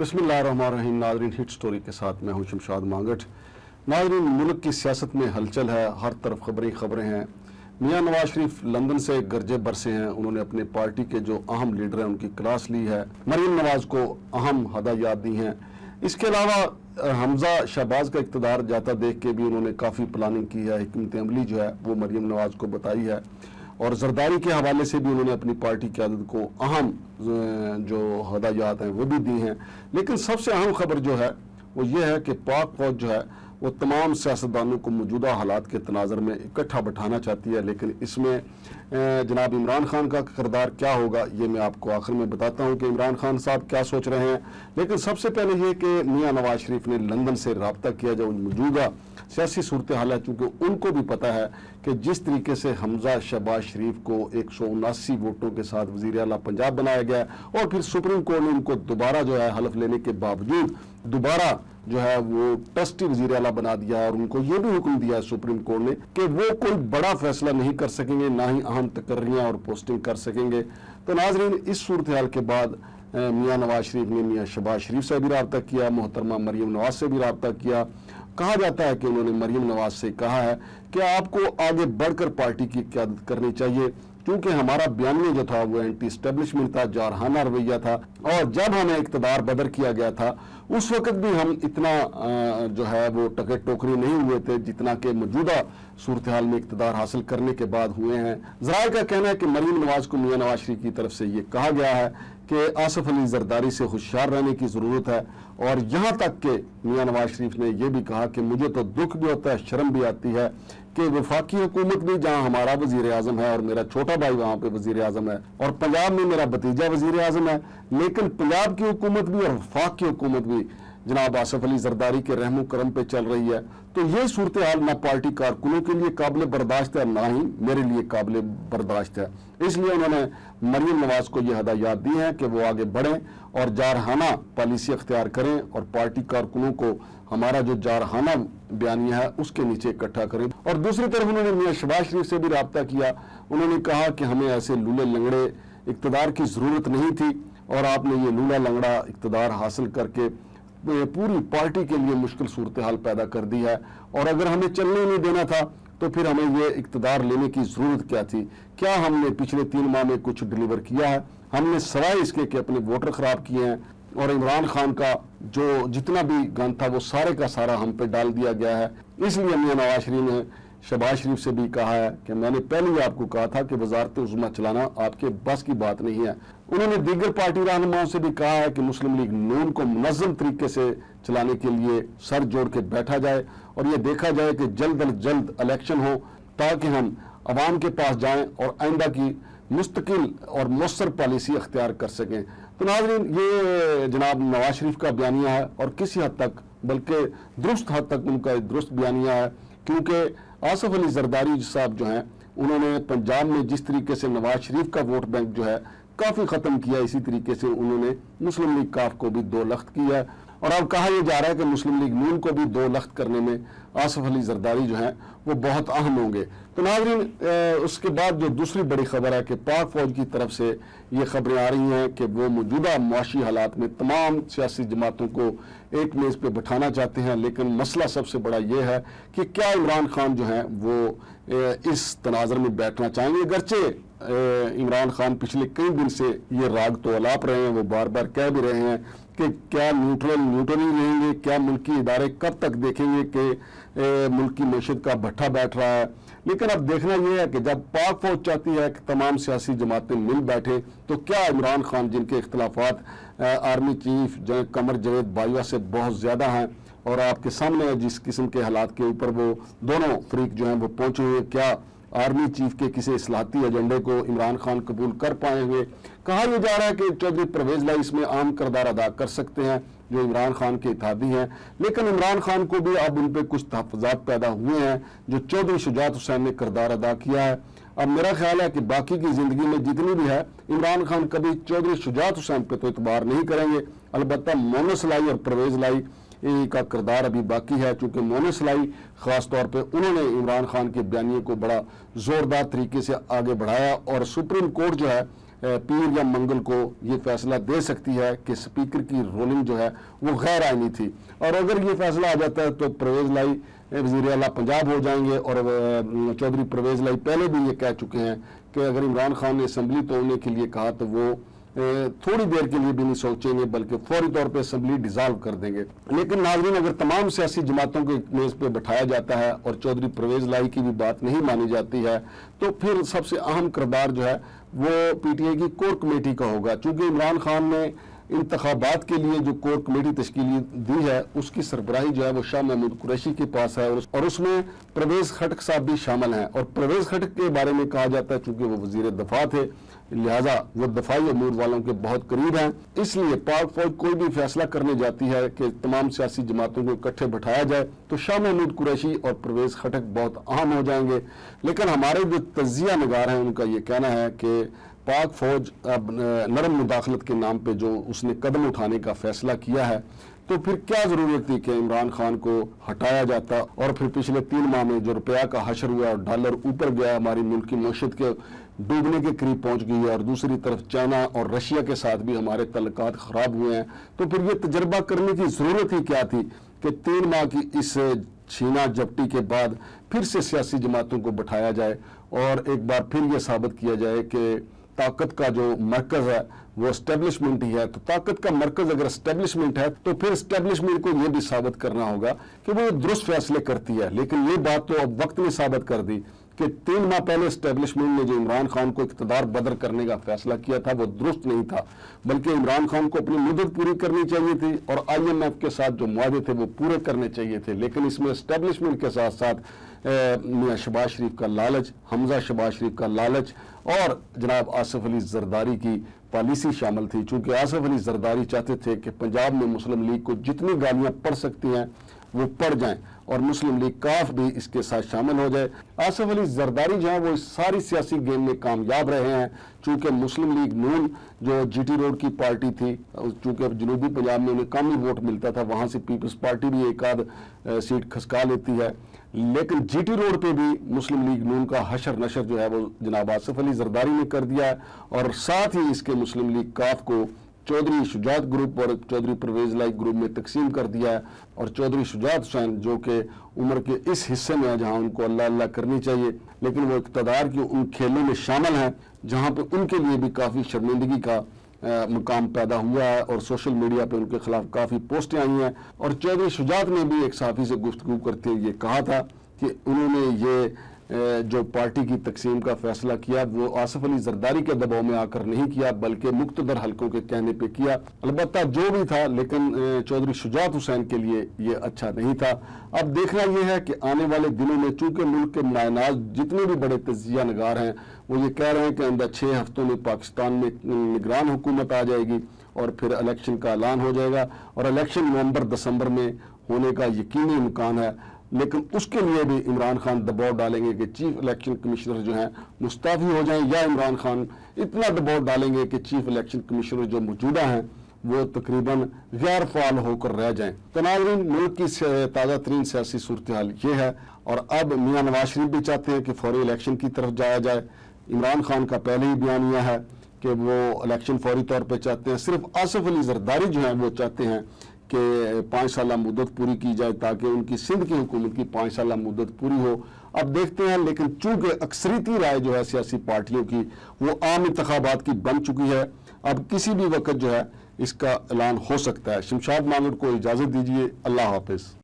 बिस्मिल्लाहिर्रहमानिर्रहीम। नाज़रीन, hit story के साथ मैं हूं शमशाद मांगट। नाज़रीन, मुल्क की सियासत में हलचल है, हर तरफ खबरें हैं। मियां नवाज शरीफ लंदन से गरजे बरसे हैं। उन्होंने अपने पार्टी के जो अहम लीडर हैं उनकी क्लास ली है, मरियम नवाज को अहम हदायत दी हैं। इसके अलावा हमजा शहबाज का इक़्तिदार जाता देख के भी उन्होंने काफ़ी प्लानिंग की है, हिकमत अमली जो है वो मरियम नवाज को बताई है, और जरदारी के हवाले से भी उन्होंने अपनी पार्टी क़यादत को अहम जो हदायत हैं वो भी दी हैं। लेकिन सबसे अहम खबर जो है वो ये है कि पाक फौज जो है वो तमाम सियासतदानों को मौजूदा हालात के तनाज़र में इकट्ठा बैठाना चाहती है। लेकिन इसमें जनाब इमरान खान का किरदार क्या होगा ये मैं आपको आखिर में बताता हूँ कि इमरान खान साहब क्या सोच रहे हैं। लेकिन सबसे पहले ये कि मियां नवाज शरीफ ने लंदन से रब्ता किया जो मौजूदा सियासी सूरत हाल है, चूँकि उनको भी पता है कि जिस तरीके से हमजा शहबाज शरीफ को 179 वोटों के साथ वज़ीर आला पंजाब बनाया गया और फिर सुप्रीम कोर्ट ने उनको दोबारा जो है हलफ लेने के बावजूद दोबारा जो है वो ट्रस्टी वज़ीर आला बना दिया है, और उनको ये भी हुक्म दिया है सुप्रीम कोर्ट ने कि वो कोई बड़ा फैसला नहीं कर सकेंगे, ना ही अहम तकर्रियाँ और पोस्टिंग कर सकेंगे। तो नाज़रीन, इस सूरत हाल के बाद मियां नवाज शरीफ ने मियां शहबाज शरीफ से भी रब्ता किया, मोहतरमा मरियम नवाज से भी रब्ता किया। कहा जाता है कि उन्होंने मरियम नवाज से कहा है कि आपको आगे बढ़कर पार्टी की क़यादत करनी चाहिए, क्योंकि हमारा बयानिया जो था वो एंटी एस्टेब्लिशमेंट था, जारहाना रवैया था, और जब हमें इक़्तिदार बदर किया गया था उस वक्त भी हम इतना जो है वो टके टोकरी नहीं हुए थे जितना कि मौजूदा सूरत हाल में इक़्तिदार हासिल करने के बाद हुए हैं। ज़राए का कहना है कि मरियम नवाज को मियां नवाज शरीफ की तरफ से ये कहा गया है कि आसिफ अली जरदारी से होशियार रहने की ज़रूरत है, और यहाँ तक कि मियां नवाज शरीफ ने यह भी कहा कि मुझे तो दुख भी होता है, शर्म भी आती है कि वफाकी हुकूमत भी जहाँ हमारा वज़ीर आज़म है और मेरा छोटा भाई वहाँ पे वज़ीर आज़म है, और पंजाब में मेरा भतीजा वज़ीर आज़म है, लेकिन पंजाब की हुकूमत भी और वफाक की हुकूमत भी जनाब आसिफ अली जरदारी के रहमो करम पे चल रही है। तो ये सूरत हाल ना पार्टी कारकुनों के लिए काबिल बर्दाश्त है, ना ही मेरे लिए काबिल बर्दाश्त है। इसलिए उन्होंने मरियम नवाज को यह हदायत दी है कि वो आगे बढ़ें और जारहाना पॉलिसी अख्तियार करें, और पार्टी कारकुनों को हमारा जो जारहाना बयानिया है उसके नीचे इकट्ठा करें। और दूसरी तरफ उन्होंने मियां शहबाज शरीफ से भी रब्ता किया। उन्होंने कहा कि हमें ऐसे लूले लंगड़े इक़्तिदार की ज़रूरत नहीं थी, और आपने ये लूला लंगड़ा इक़्तिदार हासिल करके पूरी पार्टी के लिए मुश्किल सूरत हाल पैदा कर दी है, और अगर हमें चलने नहीं देना था तो फिर हमें ये इक़्तिदार लेने की ज़रूरत क्या थी। क्या हमने पिछले 3 माह में कुछ डिलीवर किया है? हमने सवाए इसके कि अपने वोटर ख़राब किए हैं, और इमरान खान का जो जितना भी गन था वो सारे का सारा हम पे डाल दिया गया है। इसलिए मियां नवाज शरीफ ने शहबाज शरीफ से भी कहा है कि मैंने पहले ही आपको कहा था कि वज़ारत उज़्मा चलाना आपके बस की बात नहीं है। उन्होंने दीगर पार्टी रहनुमाओं से भी कहा है कि मुस्लिम लीग नून को मुनज़्ज़म तरीके से चलाने के लिए सर जोड़ के बैठा जाए, और ये देखा जाए कि जल्द अज जल्द इलेक्शन हो, ताकि हम अवाम के पास जाएं और आइंदा की मुस्तकिल और मौसर पॉलिसी अख्तियार कर सकें। तो नाज़रीन, ये जनाब नवाज शरीफ का बयानिया है, और किसी हद तक बल्कि दुरुस्त हद तक उनका दुरुस्त बयानिया है, क्योंकि आसिफ अली जरदारी साहब जो हैं उन्होंने पंजाब में जिस तरीके से नवाज शरीफ का वोट बैंक जो है काफ़ी ख़त्म किया, इसी तरीके से उन्होंने मुस्लिम लीग काफ को भी 2 लख्त किया है, और अब कहा यह जा रहा है कि मुस्लिम लीग नून को भी 2 लख्त करने में आसिफ अली जरदारी जो हैं वो बहुत अहम होंगे। तो नाज़रीन, उसके बाद जो दूसरी बड़ी खबर है कि पाक फौज की तरफ से ये खबरें आ रही हैं कि वो मौजूदा मुआशी हालात में तमाम सियासी जमातों को एक मेज़ पे बिठाना चाहते हैं। लेकिन मसला सबसे बड़ा ये है कि क्या इमरान खान जो हैं वो इस तनाज़र में बैठना चाहेंगे। अगरचे इमरान खान पिछले कई दिन से ये राग तो अलाप रहे हैं, वो बार बार कह भी रहे हैं कि क्या न्यूट्रल ही रहेंगे, क्या मुल्की इदारे कब तक देखेंगे कि मुल्क की मईशत का भट्ठा बैठ रहा है। लेकिन अब देखना यह है कि जब पाक फौज चाहती है कि तमाम सियासी जमातें मिल बैठे, तो क्या इमरान खान जिनके इख्तलाफात army chief general Qamar Javed Bajwa से बहुत ज़्यादा हैं, और आपके सामने जिस किस्म के हालात के ऊपर वो दोनों फरीक जो हैं वो पहुँचे हुए, क्या आर्मी चीफ के किसी इस्लाहती एजेंडे को इमरान खान कबूल कर पाएंगे। कहा यह जा रहा है कि चौधरी परवेज लाई इसमें अहम किरदार अदा कर सकते हैं जो इमरान खान के इत्तेहादी हैं, लेकिन इमरान खान को भी अब उन पर कुछ तहफ़्फ़ुज़ात पैदा हुए हैं जो चौधरी शुजात हुसैन ने किरदार अदा किया है। अब मेरा ख्याल है कि बाकी की ज़िंदगी में जितनी भी है इमरान खान कभी चौधरी शुजात हुसैन पर तो इतबार नहीं करेंगे, अलबत्ता मोनस लाई और परवेज लाई का किरदार अभी बाकी है, चूँकि मोनस लाई ख़ास तौर पे उन्होंने इमरान खान के बयानिए को बड़ा ज़ोरदार तरीके से आगे बढ़ाया, और सुप्रीम कोर्ट जो है پیر یا منگل کو یہ فیصلہ دے سکتی ہے کہ سپیکر کی رولنگ جو ہے وہ غیر آئینی تھی، اور اگر یہ فیصلہ آ جاتا ہے تو پرویز لائی وزیر اعلیٰ پنجاب ہو جائیں گے، اور چودھری پرویز لائی پہلے بھی یہ کہہ چکے ہیں کہ اگر عمران خان نے اسمبلی توڑنے کے لیے کہا تو وہ تھوڑی دیر کے لیے بھی نہیں سوچیں گے بلکہ فوری طور پہ اسمبلی ڈیزالو کر دیں گے۔ لیکن ناظرین، اگر تمام سیاسی جماعتوں کو ایک میز پہ بٹھایا جاتا ہے اور چودھری پرویز لائی کی بھی بات نہیں مانی جاتی ہے تو پھر سب سے اہم کردار جو ہے وہ پی ٹی آئی کی کور کمیٹی کا ہوگا، چونکہ عمران خان نے انتخابات کے لیے جو کور کمیٹی تشکیل دی ہے اس کی سربراہی جو ہے وہ شاہ محمود قریشی کے پاس ہے، اور اس میں پرویز خٹک صاحب بھی شامل ہیں، اور پرویز خٹک کے بارے میں کہا جاتا ہے چونکہ وہ وزیر دفاع تھے لہٰذا وہ دفاعی امور والوں کے بہت قریب ہیں، اس لیے پاک فوج کوئی بھی فیصلہ کرنے جاتی ہے کہ تمام سیاسی جماعتوں کو اکٹھے بٹھایا جائے تو شاہ محمود قریشی اور پرویز خٹک بہت اہم ہو جائیں گے۔ لیکن ہمارے جو تجزیہ نگار ہیں ان کا یہ کہنا ہے کہ پاک فوج اب نرم مداخلت کے نام پہ جو اس نے قدم اٹھانے کا فیصلہ کیا ہے تو پھر کیا ضرورت تھی کہ عمران خان کو ہٹایا جاتا، اور پھر پچھلے 3 ماہ میں جو روپیہ کا حشر ہوا اور ڈالر اوپر گیا، ہماری ملک کی معیشت کے ڈوبنے کے قریب پہنچ گئی ہے، اور دوسری طرف چائنا اور رشیا کے ساتھ بھی ہمارے تعلقات خراب ہوئے ہیں، تو پھر یہ تجربہ کرنے کی ضرورت ہی کیا تھی کہ 3 ماہ کی اس چھینا جپٹی کے بعد پھر سے سیاسی جماعتوں کو بٹھایا جائے اور ایک بار پھر یہ ثابت کیا جائے کہ طاقت کا جو مرکز ہے وہ اسٹیبلشمنٹ ہی ہے۔ تو طاقت کا مرکز اگر اسٹیبلشمنٹ ہے تو پھر اسٹیبلشمنٹ کو یہ بھی ثابت کرنا ہوگا کہ وہ درست فیصلے کرتی ہے، لیکن یہ بات تو اب وقت نے ثابت کر دی کہ 3 ماہ پہلے اسٹیبلشمنٹ نے جو عمران خان کو اقتدار بدر کرنے کا فیصلہ کیا تھا وہ درست نہیں تھا، بلکہ عمران خان کو اپنی مدت پوری کرنی چاہیے تھی اور IMF کے ساتھ جو معاہدے تھے وہ پورے کرنے چاہیے تھے، لیکن اس میں اسٹیبلشمنٹ کے ساتھ ساتھ میاں شہباز شریف کا لالچ، حمزہ شہباز شریف کا لالچ اور جناب آصف علی زرداری کی پالیسی شامل تھی، چونکہ آصف علی زرداری چاہتے تھے کہ پنجاب میں مسلم لیگ کو جتنی گالیاں پڑ سکتی ہیں وہ پڑ جائیں اور مسلم لیگ کاف بھی اس کے ساتھ شامل ہو جائے۔ آصف علی زرداری جو ہیں وہ اس ساری سیاسی گیم میں کامیاب رہے ہیں، چونکہ مسلم لیگ نون جو جی ٹی روڈ کی پارٹی تھی، چونکہ جنوبی پنجاب میں انہیں کم ہی ووٹ ملتا تھا، وہاں سے پیپلز پارٹی بھی ایک آدھ سیٹ کھسکا لیتی ہے، لیکن جی ٹی روڈ پہ بھی مسلم لیگ نون کا حشر نشر جو ہے وہ جناب آصف علی زرداری نے کر دیا ہے، اور ساتھ ہی اس کے مسلم لیگ کاف کو چودھری شجاعت گروپ اور چودھری پرویز لائی گروپ میں تقسیم کر دیا ہے، اور چودھری شجاعت حسین جو کہ عمر کے اس حصے میں ہے جہاں ان کو اللہ اللہ کرنی چاہیے، لیکن وہ اقتدار کی ان کھیلوں میں شامل ہیں جہاں پہ ان کے لیے بھی کافی شرمندگی کا مقام پیدا ہوا ہے، اور سوشل میڈیا پہ ان کے خلاف کافی پوسٹیں آئی ہیں، اور چودھری شجاعت نے بھی ایک صحافی سے گفتگو کرتے ہوئے یہ کہا تھا کہ انہوں نے یہ جو پارٹی کی تقسیم کا فیصلہ کیا وہ آصف علی زرداری کے دباؤ میں آ کر نہیں کیا بلکہ مقتدر حلقوں کے کہنے پہ کیا، البتہ جو بھی تھا لیکن چودھری شجاعت حسین کے لیے یہ اچھا نہیں تھا۔ اب دیکھنا یہ ہے کہ آنے والے دنوں میں چونکہ ملک کے مائناز جتنے بھی بڑے تجزیہ نگار ہیں وہ یہ کہہ رہے ہیں کہ آئندہ 6 ہفتوں میں پاکستان میں نگران حکومت آ جائے گی اور پھر الیکشن کا اعلان ہو جائے گا، اور الیکشن نومبر دسمبر میں ہونے کا یقینی امکان ہے، لیکن اس کے لیے بھی عمران خان دباؤ ڈالیں گے کہ چیف الیکشن کمشنر جو ہیں مستعفی ہو جائیں، یا عمران خان اتنا دباؤ ڈالیں گے کہ چیف الیکشن کمشنر جو موجودہ ہیں وہ تقریباً غیر فعال ہو کر رہ جائیں۔ تو ناظرین، ملک کی تازہ ترین سیاسی صورتحال یہ ہے، اور اب میاں نواز شریف بھی چاہتے ہیں کہ فوری الیکشن کی طرف جایا جائے۔ عمران خان کا پہلے ہی بیانیہ ہے کہ وہ الیکشن فوری طور پہ چاہتے ہیں، صرف آصف علی زرداری جو ہیں وہ چاہتے ہیں کہ 5 سالہ مدت پوری کی جائے تاکہ ان کی سندھ کی حکومت کی 5 سالہ مدت پوری ہو۔ اب دیکھتے ہیں، لیکن چونکہ اکثریتی رائے جو ہے سیاسی پارٹیوں کی وہ عام انتخابات کی بن چکی ہے، اب کسی بھی وقت جو ہے اس کا اعلان ہو سکتا ہے۔ شمشاد مانگڑ کو اجازت دیجیے، اللہ حافظ۔